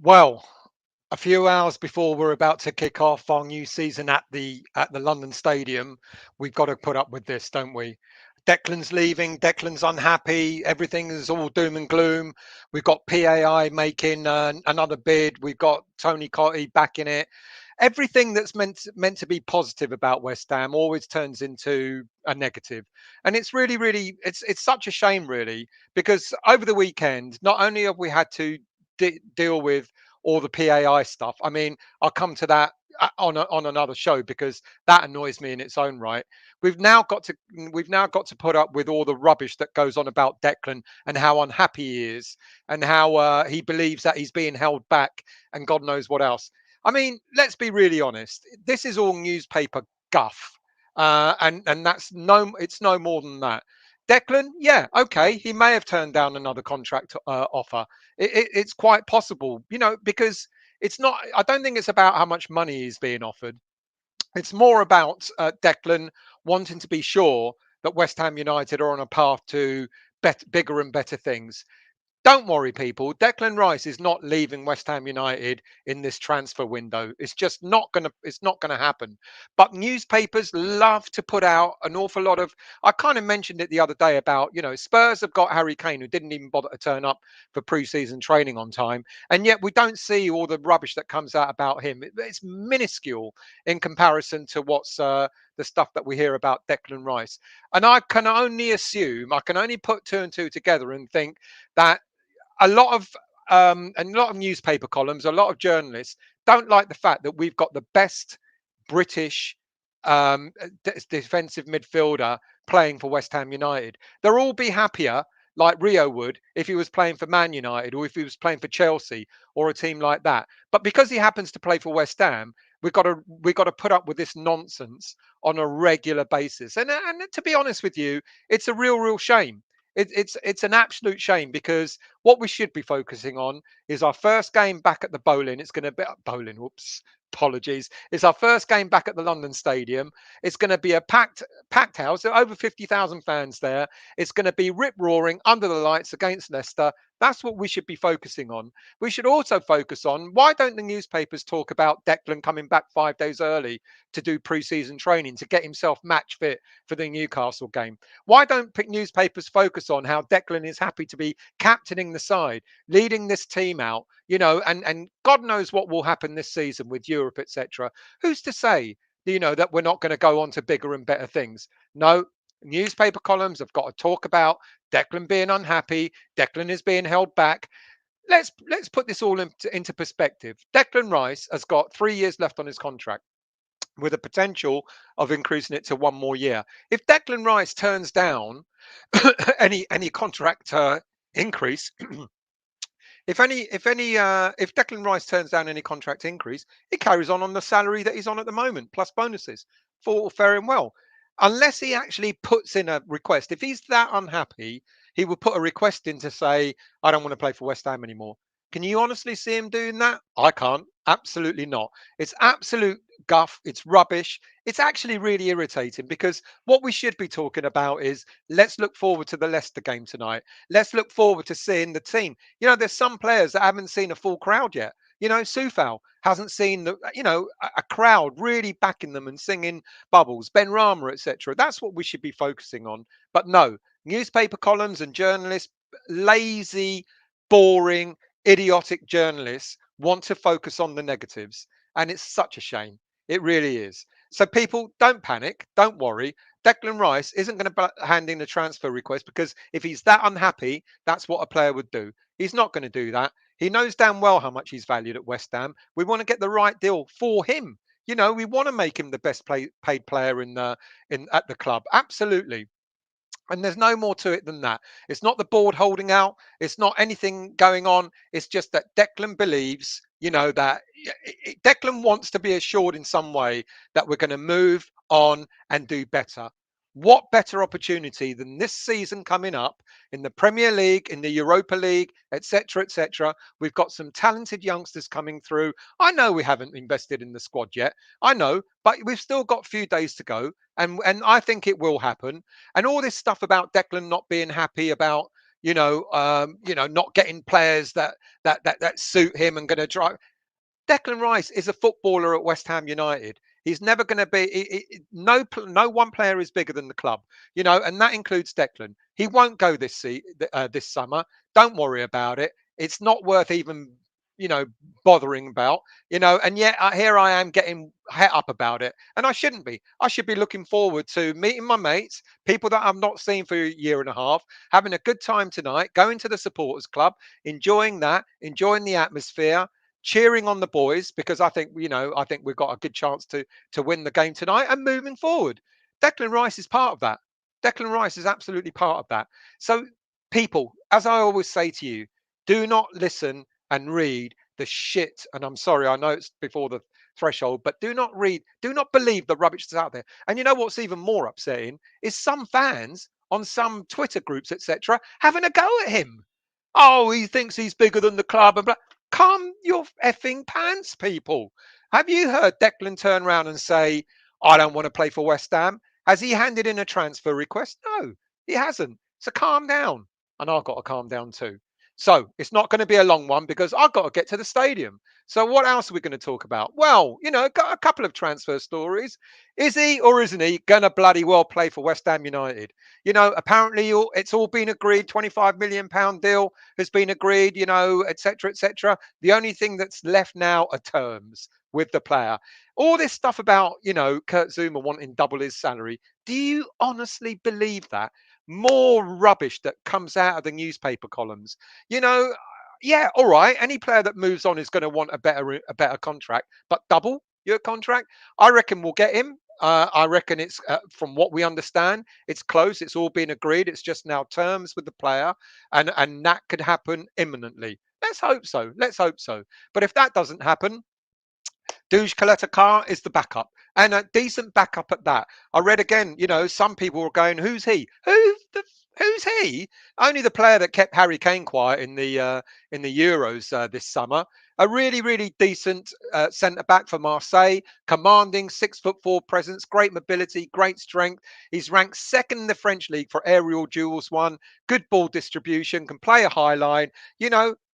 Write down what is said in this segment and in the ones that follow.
Well, a few hours before we're about to kick off our new season at the London Stadium, we've got to put up with this, don't we? Declan's leaving. Declan's unhappy. Everything is all doom and gloom. We've got PAI making another bid. We've got Tony Cottee back in it. Everything that's meant to be positive about West Ham always turns into a negative, and it's really it's such a shame, really, because over the weekend, not only have we had to deal with all the PAI stuff. I mean, I'll come to that on another show because that annoys me in its own right. We've now got to put up with all the rubbish that goes on about Declan and how unhappy he is and how he believes that he's being held back and God knows what else. I mean, let's be really honest. This is all newspaper guff, and it's no more than that. Declan, yeah, okay, he may have turned down another contract offer. It's quite possible, because it's not. I don't think it's about how much money is being offered. It's more about Declan wanting to be sure that West Ham United are on a path to bigger and better things. Don't worry, people. Declan Rice is not leaving West Ham United in this transfer window. It's just not gonna. It's not gonna happen. But newspapers love to put out an awful lot of. I kind of mentioned it the other day about Spurs have got Harry Kane who didn't even bother to turn up for pre-season training on time, and yet we don't see all the rubbish that comes out about him. It's minuscule in comparison to what's the stuff that we hear about Declan Rice. And I can only assume, I can only put two and two together and think that a lot of and a lot of newspaper columns, a lot of journalists don't like the fact that we've got the best British defensive midfielder playing for West Ham United. They'll all be happier, like Rio would, if he was playing for Man United or if he was playing for Chelsea or a team like that. But because he happens to play for West Ham, we've got to put up with this nonsense on a regular basis. And to be honest with you, it's a real shame. It's an absolute shame because what we should be focusing on is our first game back at the bowling. It's going to be bowling. Whoops, apologies. It's our first game back at the London Stadium. It's going to be a packed house. There are over 50,000 fans there. It's going to be rip roaring under the lights against Leicester. That's what we should be focusing on. We should also focus on why don't the newspapers talk about Declan coming back 5 days early to do pre-season training to get himself match fit for the Newcastle game? Why don't newspapers focus on how Declan is happy to be captaining the side, leading this team out, and God knows what will happen this season with Europe, etc. Who's to say, that we're not going to go on to bigger and better things? No, newspaper columns have got to talk about Declan being unhappy. Declan is being held back. Let's put this all into perspective. Declan Rice has got 3 years left on his contract, with a potential of increasing it to one more year. If Declan Rice turns down any contract increase, if Declan Rice turns down any contract increase, he carries on the salary that he's on at the moment, plus bonuses, for fair and well. Unless he actually puts in a request. If he's that unhappy, he will put a request in to say, I don't want to play for West Ham anymore. Can you honestly see him doing that? I can't. Absolutely not. It's absolute guff. It's rubbish. It's actually really irritating because what we should be talking about is let's look forward to the Leicester game tonight. Let's look forward to seeing the team. There's some players that haven't seen a full crowd yet. Soufal hasn't seen a crowd really backing them and singing Bubbles, Ben Rama, etc. That's what we should be focusing on. But no, newspaper columns and journalists, lazy, boring, idiotic journalists want to focus on the negatives. And it's such a shame. It really is. So people, don't panic. Don't worry. Declan Rice isn't going to hand in a transfer request because if he's that unhappy, that's what a player would do. He's not going to do that. He knows damn well how much he's valued at West Ham. We want to get the right deal for him. We want to make him the best paid player at the club. Absolutely. And there's no more to it than that. It's not the board holding out. It's not anything going on. It's just that Declan believes, that Declan wants to be assured in some way that we're going to move on and do better. What better opportunity than this season coming up in the Premier League, in the Europa League, etc., etc. We've got some talented youngsters coming through. I know we haven't invested in the squad yet. I know, but we've still got a few days to go, and I think it will happen. And all this stuff about Declan not being happy about not getting players that suit him and going to drive. Declan Rice is a footballer at West Ham United. He's never going to be. No one player is bigger than the club, and that includes Declan. He won't go this summer. Don't worry about it. It's not worth even you know bothering about. And yet here I am getting het up about it, and I shouldn't be. I should be looking forward to meeting my mates, people that I've not seen for a year and a half, having a good time tonight, going to the supporters club, enjoying that, enjoying the atmosphere, cheering on the boys because I think we've got a good chance to win the game tonight and moving forward. Declan Rice is part of that. Declan Rice is absolutely part of that. So people, as I always say to you, do not listen and read the shit. And I'm sorry, I know it's before the threshold, but do not believe the rubbish that's out there. And you know what's even more upsetting is some fans on some Twitter groups, etc., having a go at him. Oh, he thinks he's bigger than the club and blah. Calm your effing pants, people. Have you heard Declan turn around and say, I don't want to play for West Ham? Has he handed in a transfer request? No, he hasn't. So calm down. And I've got to calm down too. So it's not going to be a long one because I've got to get to the stadium. So what else are we going to talk about? Well, got a couple of transfer stories. Is he or isn't he going to bloody well play for West Ham United? Apparently it's all been agreed. £25 million deal has been agreed, etc., etc. The only thing that's left now are terms with the player. All this stuff about, Kurt Zouma wanting double his salary. Do you honestly believe that? More rubbish that comes out of the newspaper columns. You know, yeah, all right. Any player that moves on is going to want a better contract, but double your contract. I reckon we'll get him. I reckon it's from what we understand, it's close. It's all been agreed. It's just now terms with the player, and that could happen imminently. Let's hope so. Let's hope so. But if that doesn't happen, Caleta-Car is the backup, and a decent backup at that. I read again, some people were going, "Who's he? Who's he?" Only the player that kept Harry Kane quiet in the Euros this summer. A really, really decent centre back for Marseille, commanding 6'4" presence, great mobility, great strength. He's ranked second in the French league for aerial duels won. Good ball distribution, can play a high line.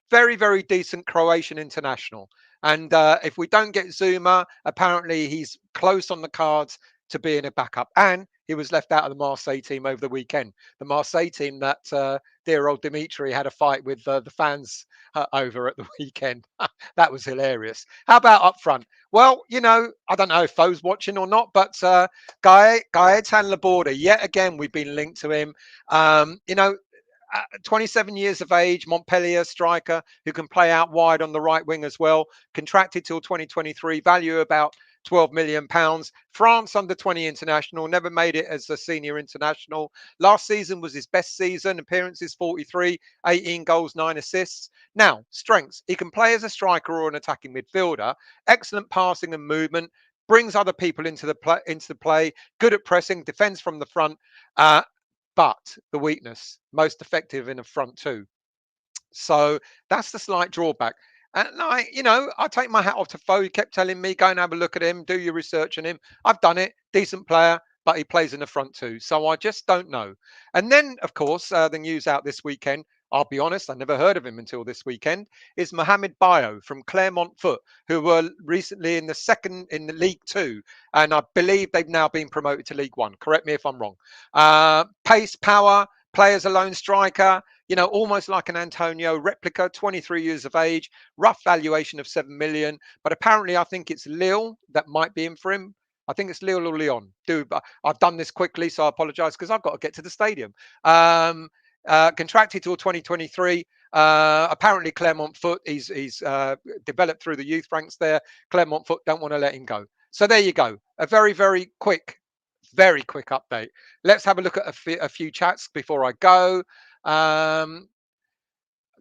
Very, very decent Croatian international. And if we don't get Zouma, apparently he's close on the cards to being a backup. And he was left out of the Marseille team over the weekend. The Marseille team that dear old Dimitri had a fight with the fans over at the weekend. That was hilarious. How about up front? Well, I don't know if Fo's watching or not, but Gaetan Laborde, yet again, we've been linked to him. 27 years of age, Montpellier striker who can play out wide on the right wing as well. Contracted till 2023, value about £12 million. France under 20 international, never made it as a senior international. Last season was his best season, appearances 43, 18 goals, 9 assists. Now, strengths. He can play as a striker or an attacking midfielder. Excellent passing and movement. Brings other people into the play. Good at pressing, defends from the front. But the weakness, most effective in a front two. So that's the slight drawback. And I take my hat off to Fo. He kept telling me, go and have a look at him, do your research on him. I've done it. Decent player, but he plays in the front two. So I just don't know. And then, of course, the news out this weekend, I'll be honest, I never heard of him until this weekend, is Mohamed Bayo from Clermont Foot, who were recently in the League Two. And I believe they've now been promoted to League One. Correct me if I'm wrong. Pace, power, play as a lone striker, almost like an Antonio replica, 23 years of age, rough valuation of 7 million. But apparently, I think it's Lille that might be in for him. I think it's Lille or Lyon. I've done this quickly, so I apologise because I've got to get to the stadium. Contracted till 2023. Apparently, Clermont Foot, he's developed through the youth ranks there. Clermont Foot don't want to let him go. So there you go. A very, very quick update. Let's have a look at a few chats before I go.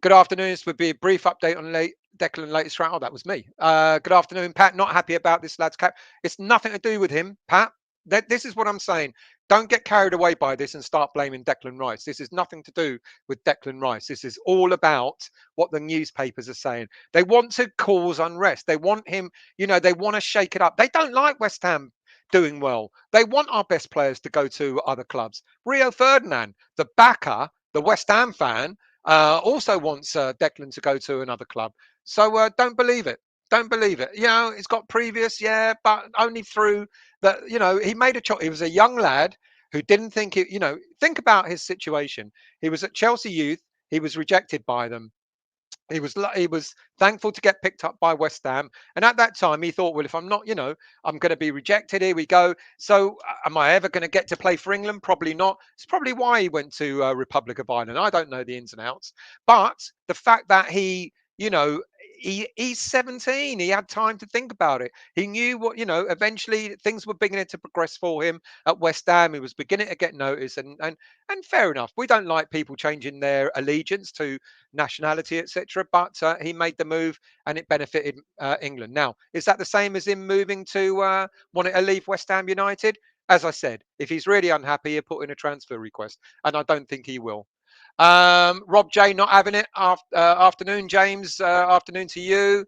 Good afternoon. This would be a brief update on Declan latest round. Oh, that was me. Good afternoon, Pat. Not happy about this lad's cap. It's nothing to do with him, Pat. This is what I'm saying. Don't get carried away by this and start blaming Declan Rice. This is nothing to do with Declan Rice. This is all about what the newspapers are saying. They want to cause unrest. They want him, they want to shake it up. They don't like West Ham doing well. They want our best players to go to other clubs. Rio Ferdinand, the backer, the West Ham fan also wants Declan to go to another club. So don't believe it. Don't believe it. You know, it's got previous, yeah, but only through that. You know, he made a choice. He was a young lad who didn't think it. You know, think about his situation. He was at Chelsea Youth. He was rejected by them. He was thankful to get picked up by West Ham, and at that time he thought, well, if I'm not, you know, I'm going to be rejected. Here we go. So, am I ever going to get to play for England? Probably not. It's probably why he went to Republic of Ireland. I don't know the ins and outs, but the fact that he, you know, he's 17. He had time to think about it. He knew what, you know. Eventually, things were beginning to progress for him at West Ham. He was beginning to get noticed, and fair enough. We don't like people changing their allegiance to nationality, etc. But he made the move, and it benefited England. Now, is that the same as him moving to wanting to leave West Ham United? As I said, if he's really unhappy, he'll put in a transfer request, and I don't think he will. Rob J not having it. Afternoon, James. Afternoon to you.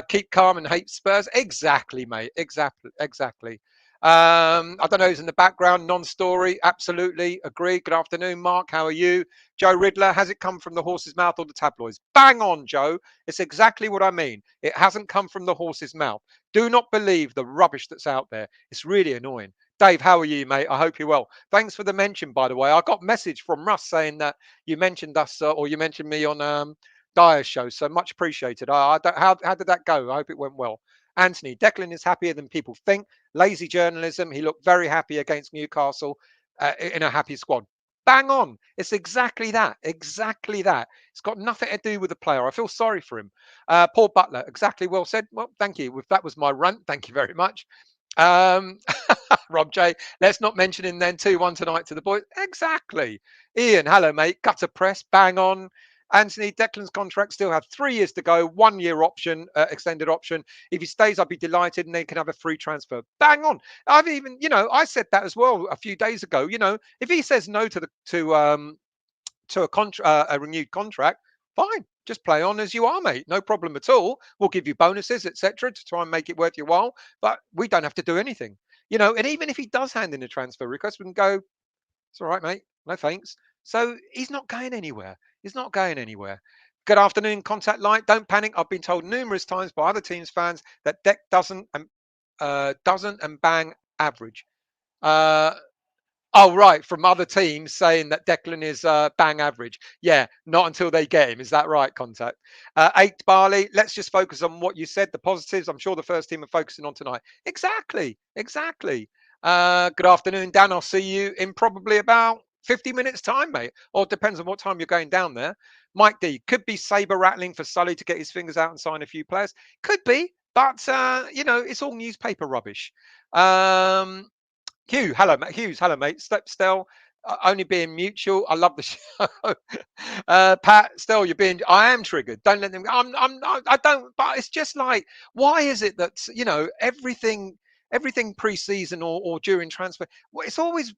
Keep calm and hate Spurs. Exactly, mate. Exactly. Exactly. I don't know who's in the background. Non-story. Absolutely agree. Good afternoon, Mark. How are you? Joe Riddler. Has it come from the horse's mouth or the tabloids? Bang on, Joe. It's exactly what I mean. It hasn't come from the horse's mouth. Do not believe the rubbish that's out there. It's really annoying. Dave, how are you, mate? I hope you're well. Thanks for the mention, by the way. I got a message from Russ saying that you mentioned us or you mentioned me on Dyer's show. So much appreciated. I don't, how did that go? I hope it went well. Anthony, Declan is happier than people think. Lazy journalism. He looked very happy against Newcastle in a happy squad. Bang on. It's exactly that. Exactly that. It's got nothing to do with the player. I feel sorry for him. Paul Butler, exactly well said. Well, thank you. That was my rant. Thank you very much. Um, Rob J. Let's not mention him then 2-1 tonight to the boys. Exactly. Ian, hello, mate. Gutter press, bang on. Anthony, Declan's contract still have 3 years to go, 1 year option, extended option. If he stays, I'd be delighted and they can have a free transfer. Bang on. I've even, you know, I said that as well a few days ago. You know, if he says no to the to a renewed contract, fine. Just play on as you are, mate. No problem at all. We'll give you bonuses, etc., to try and make it worth your while. But we don't have to do anything, you know. And even if he does hand in a transfer request, we can go. It's all right, mate. No thanks. So he's not going anywhere. He's not going anywhere. Good afternoon, Contact Light. Don't panic. I've been told numerous times by other teams' fans that Deck doesn't and bang average. Uh, Oh, right. From other teams saying that Declan is bang average. Yeah, not until they get him. Is that right, Contact? Eight Barley, let's just focus on what you said, the positives. I'm sure the first team are focusing on tonight. Exactly. Exactly. Good afternoon, Dan. I'll see you in probably about 50 minutes' time, mate. Or it depends on what time you're going down there. Mike D, could be saber rattling for Sully to get his fingers out and sign a few players. Could be, but, you know, it's all newspaper rubbish. Um, Hugh, hello, mate. Hughes, hello, mate. Stell, only being mutual. I love the show. Pat, Stell, you're being. I am triggered. Don't let them. I don't. But it's just like, why is it that you know everything pre-season or during transfer? Well, it's always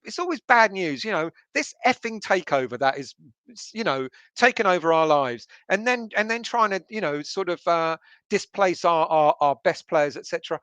bad news. You know, this effing takeover that is, you know, taking over our lives, and then trying to, you know, sort of displace our best players, etc.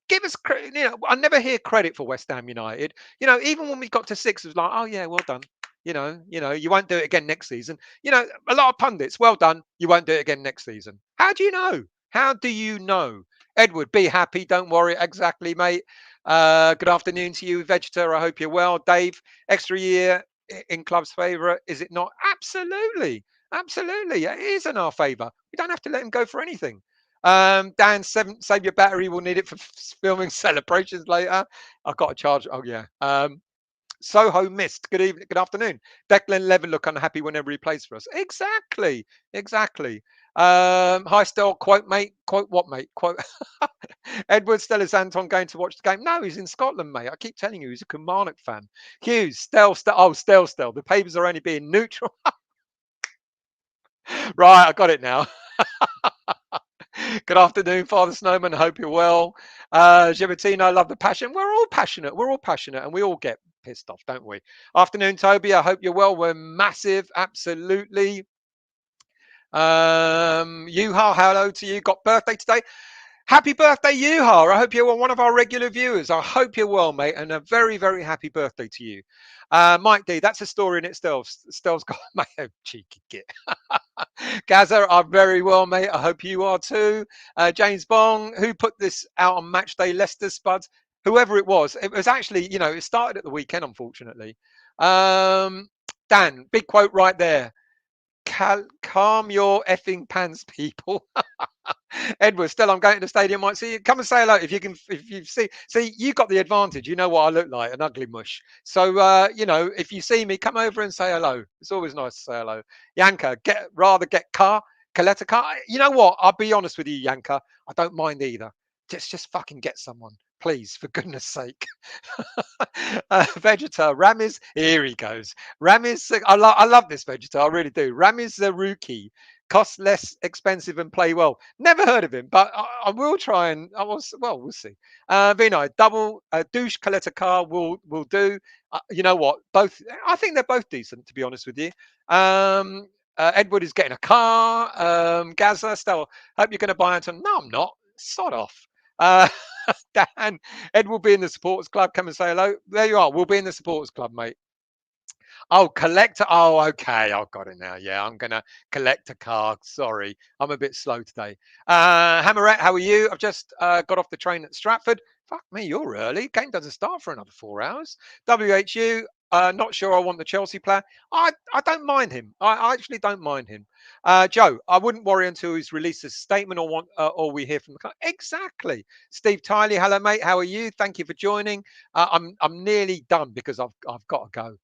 Give us credit. You know, I never hear credit for West Ham United. You know, even when we got to six, it was like, oh yeah, well done. You won't do it again next season. You know, a lot of pundits, well done. You won't do it again next season. How do you know? How do you know? Edward, be happy. Don't worry. Exactly, mate. Good afternoon to you, Vegeta. I hope you're well. Dave, extra year in club's favour, is it not? Absolutely. Absolutely. It is in our favour. We don't have to let him go for anything. Dan, save your battery. We'll need it for filming celebrations later. I've got to charge. Oh yeah. Soho missed. Good evening. Good afternoon. Declan Levin look unhappy whenever he plays for us. Exactly. Exactly. Hi, Stell. Quote, mate. Quote what, mate? Quote. Edward Stell, is Anton going to watch the game? No, he's in Scotland, mate. I keep telling you, he's a Kilmarnock fan. Hughes, Stell. Oh, Stell. The papers are only being neutral. Right, I got it now. Good afternoon, Father Snowman. Hope you're well. Gibertino, I love the passion. We're all passionate. We're all passionate and we all get pissed off, don't we? Afternoon, Toby. I hope you're well. We're massive. Absolutely. Yuha, hello to you. Got birthday today. Happy birthday, Yuha. I hope you're one of our regular viewers. I hope you're well, mate, and a very, very happy birthday to you. Mike D, that's a story in itself. Stell's got, mate, oh, cheeky git. Gaza, I'm very well, mate. I hope you are too. James Bong, who put this out on match day, Leicester Spuds, whoever it was actually, it started at the weekend, unfortunately. Dan, big quote right there. Calm your effing pants, people. Edward, still, I'm going to the stadium. Might see you. Come and say hello if you can. If you see, you got the advantage. You know what I look like, an ugly mush. So, if you see me, come over and say hello. It's always nice to say hello. Yanka, get car, Caleta-Car. You know what? I'll be honest with you, Yanka. I don't mind either. Just fucking get someone, please, for goodness sake. Vegeta, Ramiz, here he goes. Ramiz, I love this Vegeta, I really do. Ramiz Zaruki, cost less expensive and play well. Never heard of him, but I will try and we'll see. Vinay, double douche Caleta-Car will do. You know what? Both, I think they're both decent, to be honest with you. Edward is getting a car. Gaza, still, hope you're going to buy Anton. No, I'm not. Sod off. Dan, Ed will be in the supporters club. Come and say hello. There you are. We'll be in the supporters club, mate. Oh, collector. Oh, okay. I've got it now. Yeah, I'm going to collect a car. Sorry. I'm a bit slow today. Hammerette, how are you? I've just got off the train at Stratford. Fuck me, you're early. Game doesn't start for another 4 hours. WHU, not sure I want the Chelsea player. I don't mind him. I actually don't mind him. Joe, I wouldn't worry until he's released a statement or we hear from the club. Exactly. Steve Tiley, hello mate. How are you? Thank you for joining. I'm nearly done because I've got to go.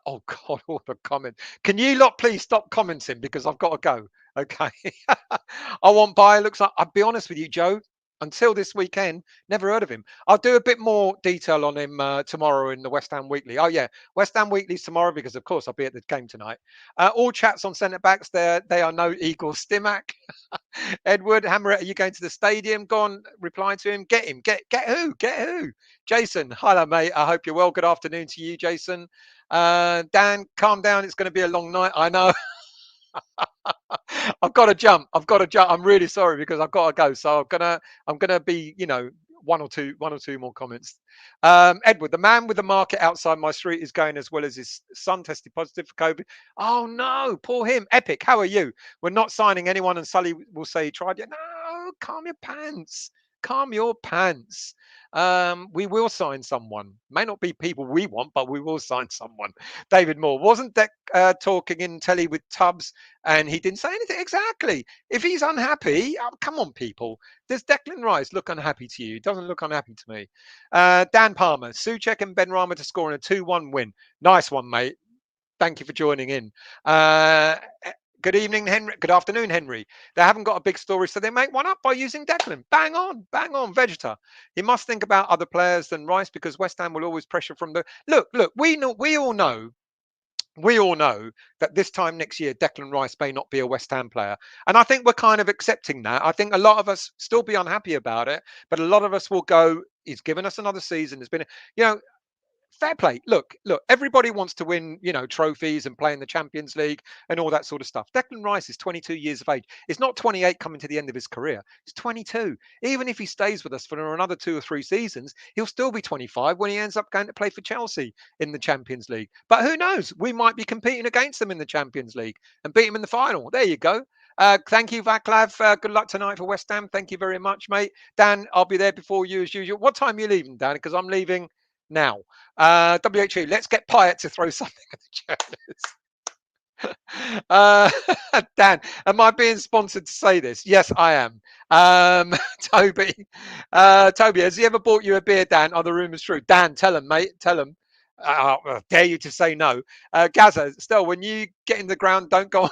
Oh God, all the comments. Can you lot please stop commenting because I've got to go? Okay. I want Bayo. Looks like, I'll be honest with you, Joe. Until this weekend, never heard of him. I'll do a bit more detail on him tomorrow in the West Ham Weekly. Oh yeah, West Ham Weekly's tomorrow because of course I'll be at the game tonight. All chats on centre backs. They are no Eagle Stimac. Edward Hammer, are you going to the stadium? Go on, reply to him. Get him. Get who? Get who? Jason, hello mate. I hope you're well. Good afternoon to you, Jason. Dan, calm down. It's going to be a long night. I know. I've got to jump. I'm really sorry because I've got to go. So I'm gonna be, one or two more comments. Edward, the man with the market outside my street is going as well as his son tested positive for COVID. Oh no, poor him. Epic, how are you? We're not signing anyone, and Sully will say he tried it. No, calm your pants. Calm your pants. We will sign someone. May not be people we want, but we will sign someone. David Moore wasn't that talking in telly with Tubbs, and he didn't say anything. Exactly. If he's unhappy, come on, people. Does Declan Rice look unhappy to you? He doesn't look unhappy to me. Dan Palmer, Suchek and Ben Rama to score in a 2-1 win. Nice one, mate. Thank you for joining in. Good evening, Henry. Good afternoon, Henry. They haven't got a big story, so they make one up by using Declan. Bang on, Vegeta. He must think about other players than Rice because West Ham will always pressure from the look. We all know that this time next year, Declan Rice may not be a West Ham player. And I think we're kind of accepting that. I think a lot of us still be unhappy about it, but a lot of us will go, he's given us another season. It's been, fair play. Look, everybody wants to win, trophies and play in the Champions League and all that sort of stuff. Declan Rice is 22 years of age. It's not 28 coming to the end of his career. He's 22. Even if he stays with us for another 2 or 3 seasons, he'll still be 25 when he ends up going to play for Chelsea in the Champions League. But who knows? We might be competing against them in the Champions League and beat them in the final. There you go. Thank you, Vaclav. Good luck tonight for West Ham. Thank you very much, mate. Dan, I'll be there before you as usual. What time are you leaving, Dan? Because I'm leaving now. WHU, let's get Pyatt to throw something at the journalists. Dan, am I being sponsored to say this? Yes, I am. Toby, has he ever bought you a beer, Dan? Are the rumours true? Dan, tell him, mate. Tell him. I dare you to say no. Gaza, still, when you get in the ground, don't go on.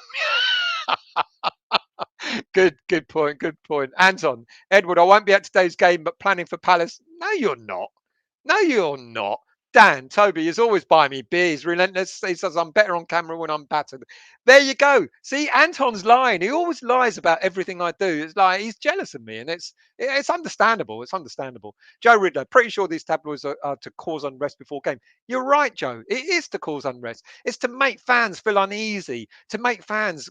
Good point. Anton, Edward, I won't be at today's game, but planning for Palace. No, you're not. Dan, Toby is always buying me beer. He's relentless. He says I'm better on camera when I'm battered. There you go. See, Anton's lying. He always lies about everything I do. It's like he's jealous of me, and it's understandable. It's understandable. Joe Riddler, pretty sure these tabloids are to cause unrest before game. You're right, Joe. It is to cause unrest. It's to make fans feel uneasy, to make fans,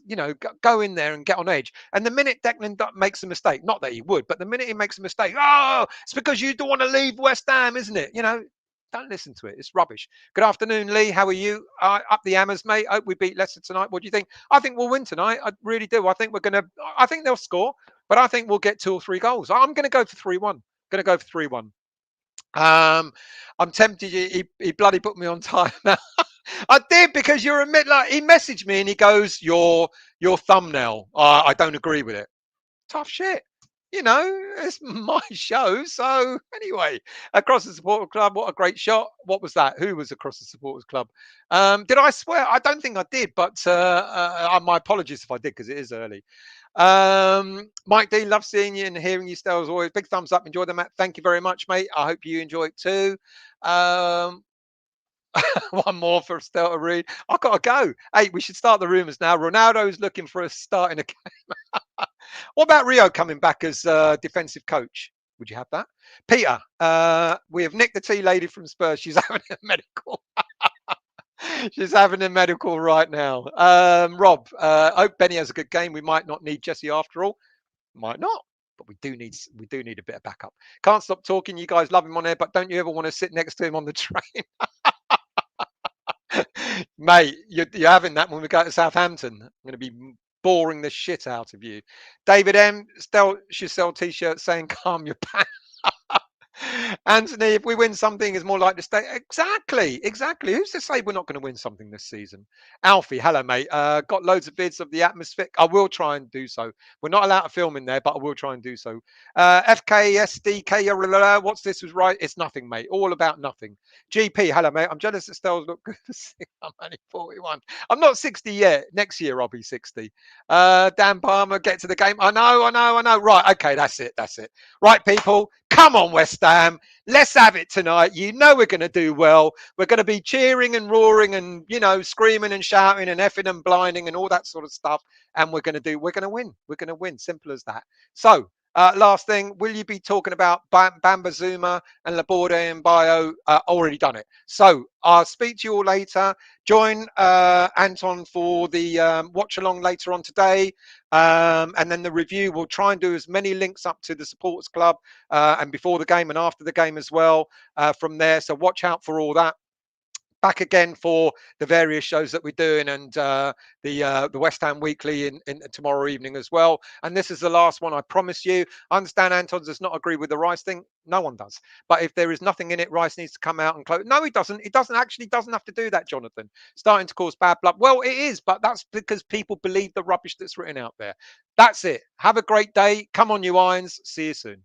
go in there and get on edge. And the minute Declan makes a mistake, not that he would, but the minute he makes a mistake, oh, it's because you don't want to leave West Ham, isn't it? Don't listen to it. It's rubbish. Good afternoon, Lee. How are you? Up the hammers, mate. Hope we beat Leicester tonight. What do you think? I think we'll win tonight. I really do. I think we're going to. I think they'll score, but I think we'll get 2 or 3 goals. I'm going to go for 3-1. Going to go for 3-1. I'm tempted. He bloody put me on time. I did because you're like he messaged me and he goes, your thumbnail. I don't agree with it. Tough shit. It's my show. So anyway, across the supporters club, what a great shot. What was that? Who was across the supporters club? Did I swear? I don't think I did, but my apologies if I did because it is early. Mike D, love seeing you and hearing you still as always. Big thumbs up. Enjoy the match. Thank you very much, mate. I hope you enjoy it too. One more for Stella Reed. I gotta go. Hey, we should start the rumours now. Ronaldo's looking for a start in a game. What about Rio coming back as defensive coach? Would you have that? Peter, we have nicked the tea lady from Spurs. She's having a medical. She's having a medical right now. Rob, hope Benny has a good game. We might not need Jesse after all. Might not, but we do need a bit of backup. Can't stop talking. You guys love him on air, but don't you ever want to sit next to him on the train? Mate, you're having that when we go to Southampton. I'm going to be boring the shit out of you. David M. Should sell t-shirts saying calm your pants. Anthony, if we win something, is more likely to stay. Exactly. Who's to say we're not going to win something this season? Alfie, hello, mate. Got loads of vids of the atmosphere. I will try and do so. We're not allowed to film in there, but I will try and do so. FKSDK, what's this was right? It's nothing, mate. All about nothing. GP, hello, mate. I'm jealous that Stells look good for 6. I'm only 41. I'm not 60 yet. Next year, I'll be 60. Dan Palmer, get to the game. I know. Right, okay, that's it. Right, people, come on, West Ham. Let's have it tonight. We're going to do well. We're going to be cheering and roaring and, screaming and shouting and effing and blinding and all that sort of stuff. And we're going to win. We're going to win. Simple as that. So, last thing, will you be talking about Bamba, Zouma and Laborde and Bayo? Already done it. So I'll speak to you all later. Join Anton for the watch along later on today. And then the review, we'll try and do as many links up to the supporters club and before the game and after the game as well from there. So watch out for all that. Back again for the various shows that we're doing and the West Ham Weekly in tomorrow evening as well. And this is the last one, I promise you. I understand Anton does not agree with the Rice thing. No one does. But if there is nothing in it, Rice needs to come out and close. No, he doesn't. It doesn't have to do that, Jonathan. Starting to cause bad blood. Well, it is, but that's because people believe the rubbish that's written out there. That's it. Have a great day. Come on, you irons. See you soon.